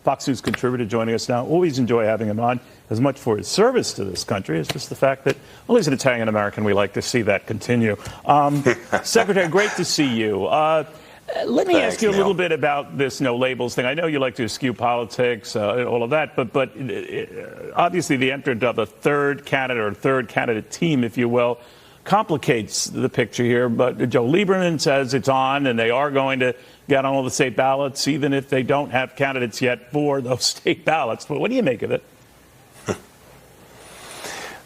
Fox News contributor, joining us now. Always enjoy having him on, as much for his service to this country as just the fact that, well, he's an Italian-American. We like to see that continue. Secretary, great to see you. Let me ask you a little bit about this no labels thing. I know you like to eschew politics, all of that, but obviously the entrant of a third candidate or third candidate team, if you will, complicates the picture here. But Joe Lieberman says it's on, and they are going to get on all the state ballots, even if they don't have candidates yet for those state ballots. But what do you make of it?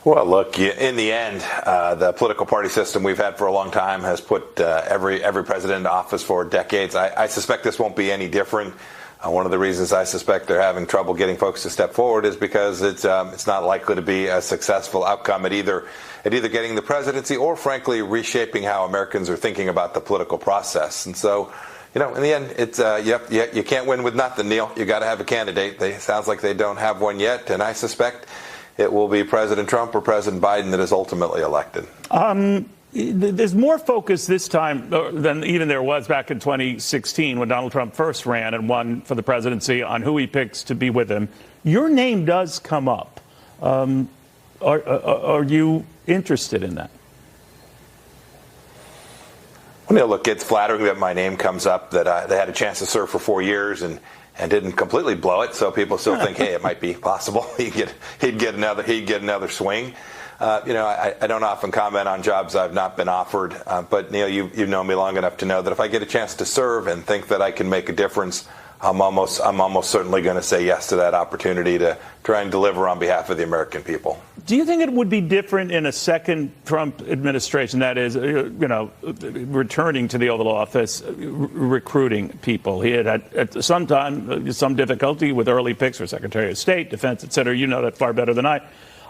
Well, look, in the end, the political party system we've had for a long time has put every president into office for decades. I suspect this won't be any different. One of the reasons I suspect they're having trouble getting folks to step forward is because it's not likely to be a successful outcome at either getting the presidency or, frankly, reshaping how Americans are thinking about the political process. And so, in the end, it's you can't win with nothing, Neil. You got to have a candidate. Sounds like they don't have one yet, and I suspect it will be President Trump or President Biden that is ultimately elected. There's more focus this time than even there was back in 2016 when Donald Trump first ran and won for the presidency on who he picks to be with him. Your name does come up. Are you interested in that? Well, Neil, look, it's flattering that my name comes up, that they had a chance to serve for 4 years and didn't completely blow it. So people still think, hey, it might be possible he'd get another swing. I don't often comment on jobs I've not been offered, but Neil, you've known me long enough to know that if I get a chance to serve and think that I can make a difference, I'm almost certainly going to say yes to that opportunity to try and deliver on behalf of the American people. Do you think it would be different in a second Trump administration, that is, returning to the Oval Office, recruiting people? He had at some time some difficulty with early picks for Secretary of State, Defense, et cetera. You know that far better than I.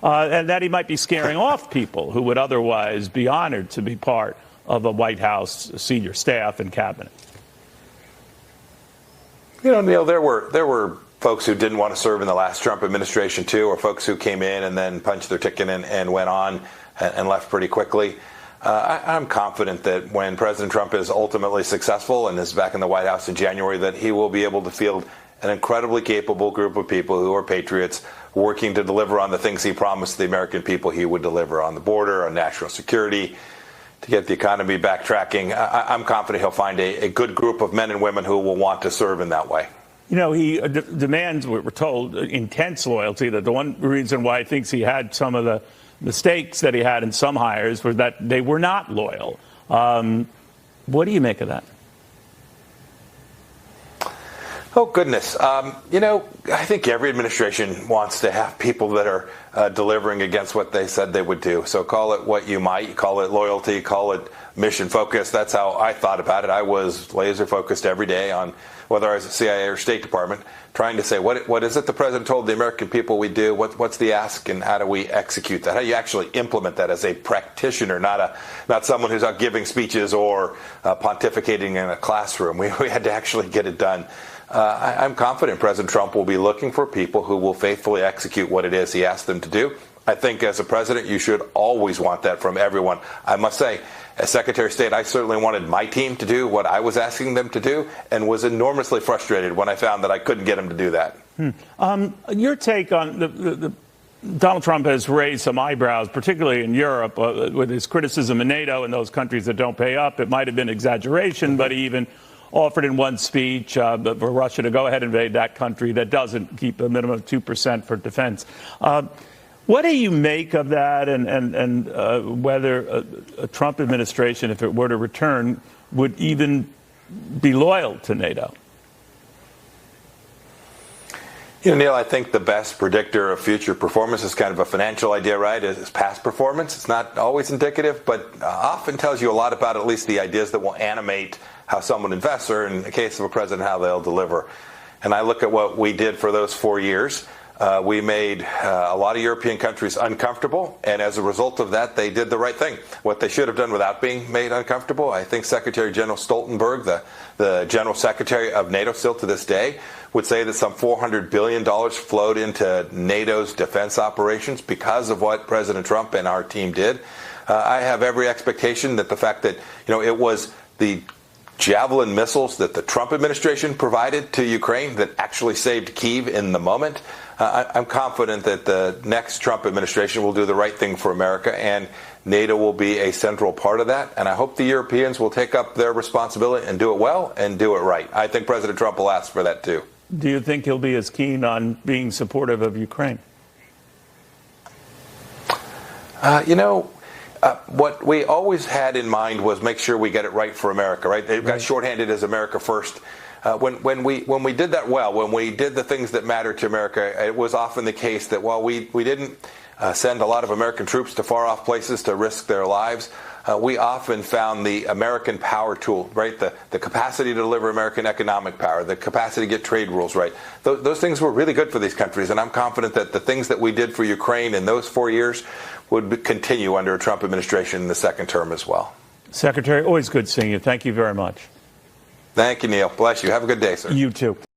And that he might be scaring off people who would otherwise be honored to be part of a White House senior staff and cabinet. Neil, there were folks who didn't want to serve in the last Trump administration, too, or folks who came in and then punched their ticket and went on and left pretty quickly. I'm confident that when President Trump is ultimately successful and is back in the White House in January, that he will be able to field an incredibly capable group of people who are patriots working to deliver on the things he promised the American people he would deliver on the border, on national security, to get the economy backtracking. I'm confident he'll find a good group of men and women who will want to serve in that way. He demands, we're told, intense loyalty. That the one reason why he thinks he had some of the mistakes that he had in some hires was that they were not loyal. What do you make of that? Oh, goodness. I think every administration wants to have people that are delivering against what they said they would do. So call it what you might. Call it loyalty. Call it mission focus. That's how I thought about it. I was laser focused every day on whether I was at CIA or State Department, trying to say, what is it the president told the American people we do? What's the ask, and how do we execute that? How do you actually implement that as a practitioner, not someone who's out giving speeches or pontificating in a classroom? We had to actually get it done. I'm confident President Trump will be looking for people who will faithfully execute what it is he asked them to do. I think as a president, you should always want that from everyone. I must say, as Secretary of State, I certainly wanted my team to do what I was asking them to do, and was enormously frustrated when I found that I couldn't get them to do that. Your take on Donald Trump has raised some eyebrows, particularly in Europe, with his criticism of NATO and those countries that don't pay up. It might have been exaggeration, but he even offered in one speech for Russia to go ahead and invade that country that doesn't keep a minimum of 2% for defense. What do you make of that, and whether a Trump administration, if it were to return, would even be loyal to NATO? Neil, I think the best predictor of future performance is kind of a financial idea, right? Is past performance. It's not always indicative, but often tells you a lot about at least the ideas that will animate how someone invests, or in the case of a president, how they'll deliver. And I look at what we did for those 4 years. We made a lot of European countries uncomfortable, and as a result of that, they did the right thing. What they should have done without being made uncomfortable. I think Secretary General Stoltenberg, the General Secretary of NATO still to this day, would say that some $400 billion flowed into NATO's defense operations because of what President Trump and our team did. I have every expectation that the fact that it was the Javelin missiles that the Trump administration provided to Ukraine that actually saved Kyiv in the moment. I'm confident that the next Trump administration will do the right thing for America, and NATO will be a central part of that. And I hope the Europeans will take up their responsibility and do it well and do it right. I think President Trump will ask for that, too. Do you think he'll be as keen on being supportive of Ukraine? What we always had in mind was make sure we get it right for America, right? They got shorthanded as America first. When we did that well, when we did the things that mattered to America, it was often the case that while we didn't send a lot of American troops to far-off places to risk their lives, we often found the American power tool, right? The capacity to deliver American economic power, the capacity to get trade rules right. Those things were really good for these countries, and I'm confident that the things that we did for Ukraine in those 4 years would continue under a Trump administration in the second term as well. Secretary, always good seeing you. Thank you very much. Thank you, Neil. Bless you. Have a good day, sir. You too.